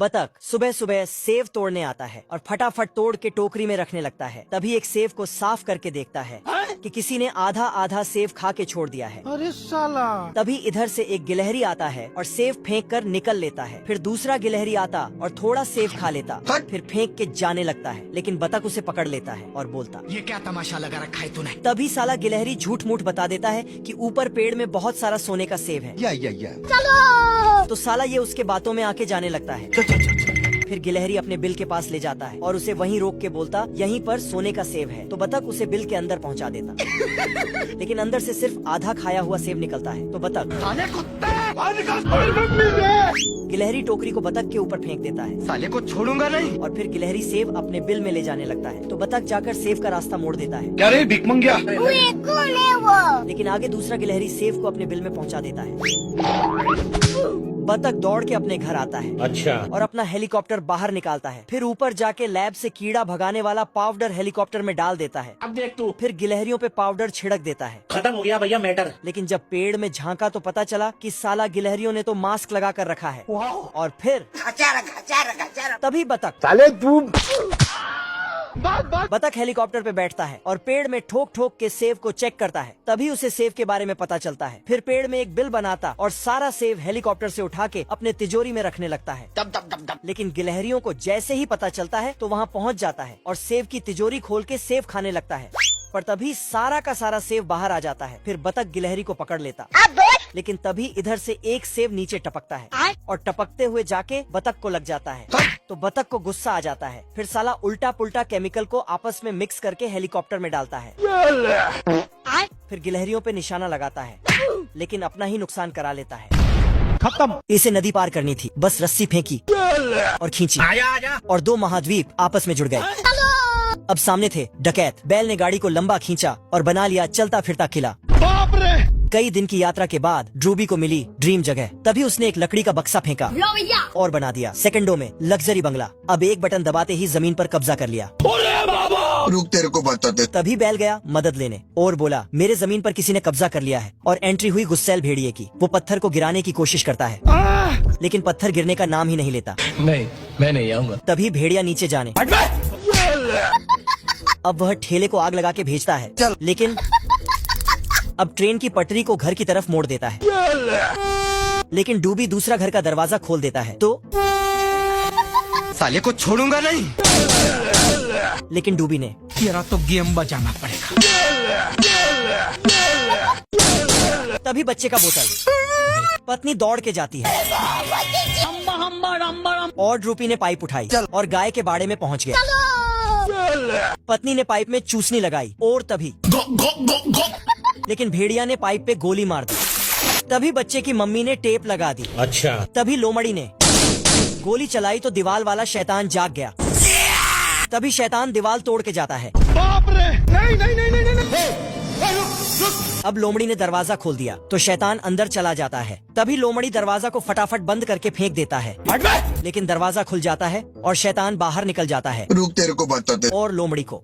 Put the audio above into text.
बतख सुबह सुबह सेव तोड़ने आता है और फटाफट तोड़ के टोकरी में रखने लगता है। तभी एक सेव को साफ करके देखता है कि किसी ने आधा आधा सेव खा के छोड़ दिया है। अरे साला। तभी इधर से एक गिलहरी आता है और सेव फेंक कर निकल लेता है। फिर दूसरा गिलहरी आता और थोड़ा सेव खा लेता, फिर फेंक के जाने लगता है, लेकिन बतख उसे पकड़ लेता है और बोलता, ये क्या तमाशा लगा रखा है तूने? तभी साला गिलहरी झूठ मूठ बता देता है कि ऊपर पेड़ में बहुत सारा सोने का सेव है। तो साला ये उसके बातों में आके जाने लगता है। फिर गिलहरी अपने बिल के पास ले जाता है और उसे वहीं रोक के बोलता, यहीं पर सोने का सेव है। तो बतख उसे बिल के अंदर पहुंचा देता, लेकिन अंदर से सिर्फ आधा खाया हुआ सेव निकलता है। तो बतख गिलहरी टोकरी को बतख के ऊपर फेंक देता है। साले को छोड़ूंगा नहीं। और फिर गिलहरी सेव अपने बिल में ले जाने लगता है। तो बतख जाकर सेव का रास्ता मोड़ देता है। क्या रे भिकमंगिया? लेकिन आगे दूसरा गिलहरी सेव को अपने बिल में पहुंचा देता है। बतख दौड़ के अपने घर आता है। अच्छा। और अपना हेलीकॉप्टर बाहर निकालता है। फिर ऊपर जाके लैब से कीड़ा भगाने वाला पाउडर हेलीकॉप्टर में डाल देता है। अब देख तू, फिर गिलहरियों पे पाउडर छिड़क देता है। खत्म हो गया भैया मैटर। लेकिन जब पेड़ में झांका तो पता चला कि साला गिलहरियों ने तो मास्क लगा कर रखा है। और फिर तभी बतख साले तू बतख हेलीकॉप्टर पे बैठता है और पेड़ में ठोक ठोक के सेव को चेक करता है। तभी उसे सेव के बारे में पता चलता है। फिर पेड़ में एक बिल बनाता और सारा सेव हेलीकॉप्टर से उठा के अपने तिजोरी में रखने लगता है। लेकिन गिलहरियों को जैसे ही पता चलता है तो वहाँ पहुँच जाता है और सेव की तिजोरी खोल के सेव खाने लगता है। पर तभी सारा का सारा सेव बाहर आ जाता है। फिर बतख गिलहरी को पकड़ लेता, लेकिन तभी इधर से एक सेव नीचे टपकता है और टपकते हुए जाके बतख को लग जाता है। तो बतख को गुस्सा आ जाता है। फिर साला उल्टा पुल्टा केमिकल को आपस में मिक्स करके हेलीकॉप्टर में डालता है। फिर गिलहरियों पे निशाना लगाता है, लेकिन अपना ही नुकसान करा लेता है। खत्म। इसे नदी पार करनी थी, बस रस्सी फेंकी और खींची आजा। और दो महाद्वीप आपस में जुड़ गए। अब सामने थे डकैत। बैल ने गाड़ी को लंबा खींचा और बना लिया चलता फिरता किला। बाप रे। कई दिन की यात्रा के बाद ड्रूबी को मिली ड्रीम जगह। तभी उसने एक लकड़ी का बक्सा फेंका और बना दिया सेकंडों में लग्जरी बंगला। अब एक बटन दबाते ही जमीन पर कब्जा कर लिया। रुक, तेरे को बताते। तभी बैल गया मदद लेने और बोला, मेरे जमीन पर किसी ने कब्जा कर लिया है। और एंट्री हुई गुस्सैल भेड़िए की। वो पत्थर को गिराने की कोशिश करता है, लेकिन पत्थर गिरने का नाम ही नहीं लेता। नहीं, मैं नहीं आऊंगा। तभी भेड़िया नीचे जाने। अब वह ठेले को आग लगा के भेजता है, लेकिन अब ट्रेन की पटरी को घर की तरफ मोड़ देता है। लेकिन डूबी दूसरा घर का दरवाजा खोल देता है। तो साले को छोड़ूंगा नहीं। लेकिन डूबी ने तेरा तो गेम बजाना पड़ेगा। तभी बच्चे का बोतल। पत्नी दौड़ के जाती है और ड्रूपी ने पाइप उठाई और गाय के बाड़े में पहुंच गया। पत्नी ने पाइप में चूसनी लगाई और तभी लेकिन भेड़िया ने पाइप पे गोली मार दी। तभी बच्चे की मम्मी ने टेप लगा दी। अच्छा। तभी लोमड़ी ने गोली चलाई तो दीवाल वाला शैतान जाग गया। तभी शैतान दीवाल तोड़ के जाता है। बाप रे। नहीं नहीं नहीं नहीं नहीं। अब लोमड़ी ने दरवाजा खोल दिया तो शैतान अंदर चला जाता है। तभी लोमड़ी दरवाजा को फटाफट बंद करके फेंक देता है, लेकिन दरवाजा खुल जाता है और शैतान बाहर निकल जाता है। रुक, तेरे को बताते। और लोमड़ी को